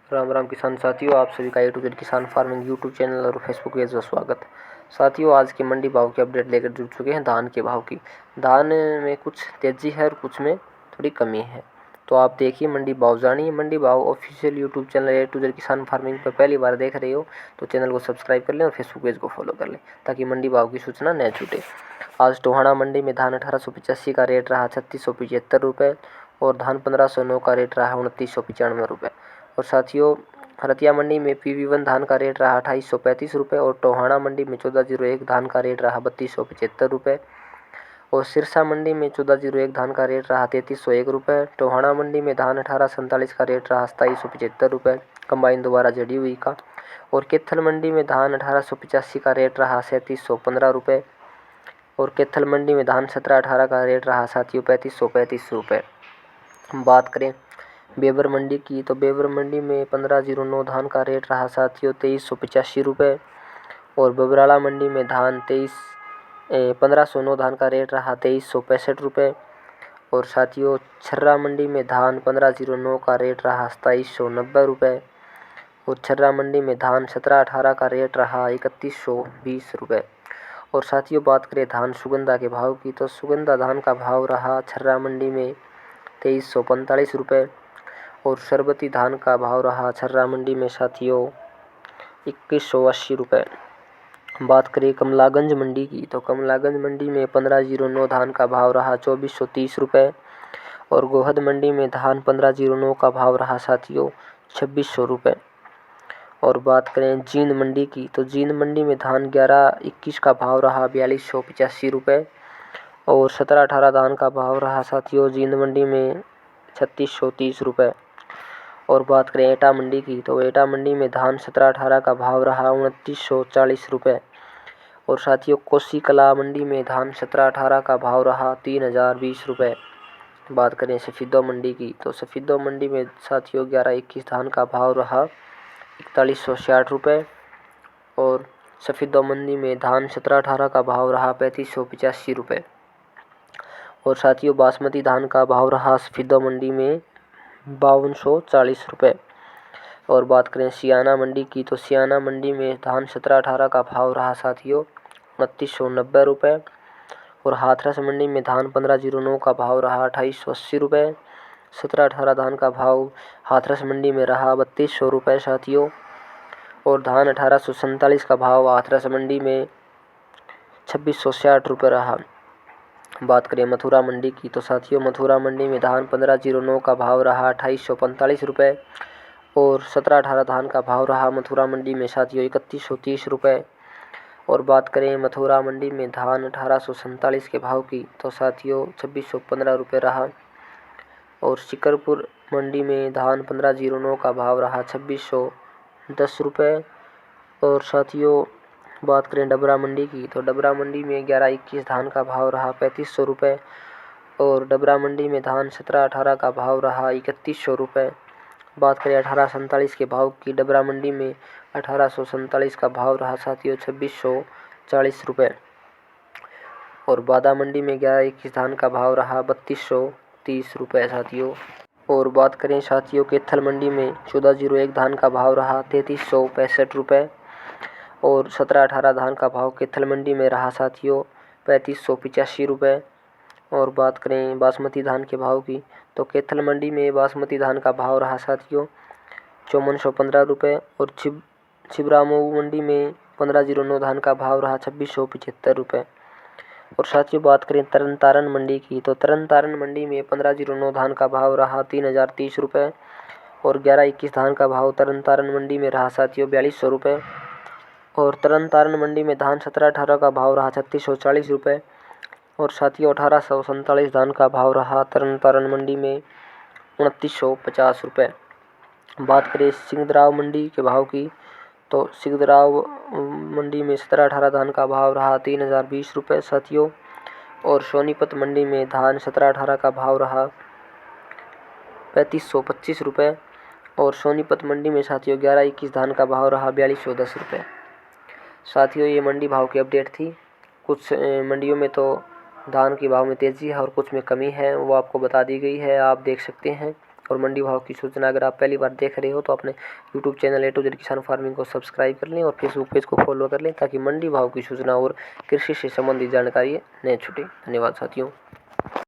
राम राम किसान साथियों, आप सभी का ए टू जेड किसान फार्मिंग यूट्यूब चैनल और फेसबुक पेज पर स्वागत। साथियों, आज के मंडी भाव की अपडेट लेकर जुड़ चुके हैं धान के भाव की। धान में कुछ तेजी है और कुछ में थोड़ी कमी है, तो आप देखिए मंडी भाव जानिए। मंडी भाव official YouTube channel A to Z किसान फार्मिंग पर पहली बार देख रहे हो तो चैनल को सब्सक्राइब कर लें और फेसबुक पेज को फॉलो कर लें ताकि मंडी भाव की सूचना न छूटे। आज टोहाना मंडी में धान 1885 का रेट रहा 3675 रुपये और धान 1509 का रेट रहा 2995 रुपये। और साथियों, हरतिया मंडी में PV1 धान का रेट रहा 2835 रुपये और टोहाना मंडी में 1401 धान का रेट रहा 3275 रुपये और सिरसा मंडी में 1401 धान का रेट रहा 3301 रुपये। टोहाना मंडी में धान 1847 का रेट रहा 2775 रुपये कंबाइन दोबारा जड़ी हुई का। और कैथल मंडी में धान 1885 का रेट रहा 3715 रुपये और कैथल मंडी में धान 1718 का रेट रहा साथियों 3535 रुपये। बात करें बेवर मंडी की तो बेवर मंडी में 1509 धान का रेट रहा साथियों 2385 रुपये और बबराला मंडी में धान 1509 धान का रेट रहा 2365 रुपये और साथियों छर्रा मंडी में धान 1509 का रेट रहा 2790 रुपये और छर्रा मंडी में धान 1718 का रेट रहा 3120 रुपये। और साथियों, बात करें धान सुगंधा के भाव की तो सुगंधा धान का भाव रहा छर्रा मंडी में 2345 रुपये और शरबती धान का भाव रहा छर्रा मंडी में साथियों 2180 रुपये। बात करें कमलागंज मंडी की तो कमलागंज मंडी में 1509 धान का भाव रहा 2430 रुपये और गोहद मंडी में धान 1509 का भाव रहा साथियों 2600 रुपये। और बात करें जींद मंडी की तो जींद मंडी में धान 1121 का भाव रहा 4285 रुपये और 1718 धान का भाव रहा साथियों जींद मंडी में 3630 रुपये। और बात करें एटा मंडी की तो एटा मंडी में धान 1718 का भाव रहा 2940 रुपये और साथियों कोसी कला मंडी में धान 1718 का भाव रहा 3020 रुपये। बात करें सफीदो मंडी की तो सफीदो मंडी में साथियों 1121 धान का भाव रहा 4160 रुपये और सफीदो मंडी में धान 1718 का भाव रहा 3585 रुपये। और साथियों बासमती धान का भाव रहा सफीदो मंडी में 5240 रुपये। और बात करें सियाना मंडी की तो सियाना मंडी में धान 1718 का भाव रहा साथियों 2990 रुपये और हाथरस मंडी में धान 1509 का भाव रहा 2880 रुपये। 1718 धान का भाव हाथरस मंडी में रहा 3200 रुपये साथियों और धान 1847 का भाव हाथरस मंडी में 2660 रुपये रहा। बात करें मथुरा मंडी की तो साथियों मथुरा मंडी में धान 1509 का भाव रहा 2845 रुपये और 1718 धान का भाव रहा मथुरा मंडी में साथियों 3130 रुपये। और बात करें मथुरा मंडी में धान 1847 के भाव की तो साथियों 2615 रुपये रहा। और शिकरपुर मंडी में धान 1509 का भाव रहा 2610 रुपये। और साथियों बात करें डबरा मंडी की तो डबरा मंडी में 1121 धान का भाव रहा 3500 रुपये और डबरा मंडी में धान 1718 का भाव रहा 3100 रुपये। बात करें 1847 के भाव की डबरा मंडी में 1847 का भाव रहा साथियों 2640 रुपये और बादा मंडी में 1121 धान का भाव रहा 3230 रुपये साथियों। और बात करें साथियों कैथल मंडी में 1401 धान का भाव रहा 3365 रुपये और 1718 धान का भाव कैथल मंडी में रहा साथियों 3585 रुपये। और बात करें बासमती धान के भाव की तो कैथल मंडी में बासमती धान का भाव रहा साथियों 5415 रुपये और छिबरामऊ मंडी में 1509 धान का भाव रहा 2675 रुपये। और साथियों बात करें तरन तारण मंडी की तो तरन तारण मंडी में 1509 धान का भाव रहा 3030 रुपये और 1121 धान का भाव तरन तारण मंडी में रहा साथियों 4200 रुपये। और तरन तारण मंडी में धान 1718 का भाव रहा 3640 रुपये और साथियों 1847 धान का भाव रहा तरन तारण मंडी में 2950 रुपये। बात करें सिंगदराव मंडी के भाव की तो सिंगदराव मंडी में 1718 धान का भाव रहा 3020 रुपये साथियों और सोनीपत मंडी में धान 1718 का भाव रहा 3525 रुपये और सोनीपत मंडी में साथियों 1121 धान का भाव रहा 4210 रुपये। साथियों ये मंडी भाव की अपडेट थी। कुछ मंडियों में तो धान के भाव में तेज़ी है और कुछ में कमी है, वो आपको बता दी गई है, आप देख सकते हैं। और मंडी भाव की सूचना अगर आप पहली बार देख रहे हो तो अपने YouTube channel A to Z किसान फार्मिंग को सब्सक्राइब कर लें और फेसबुक पेज को फॉलो कर लें ताकि मंडी भाव की सूचना और कृषि से संबंधित जानकारी न छूटे। धन्यवाद साथियों।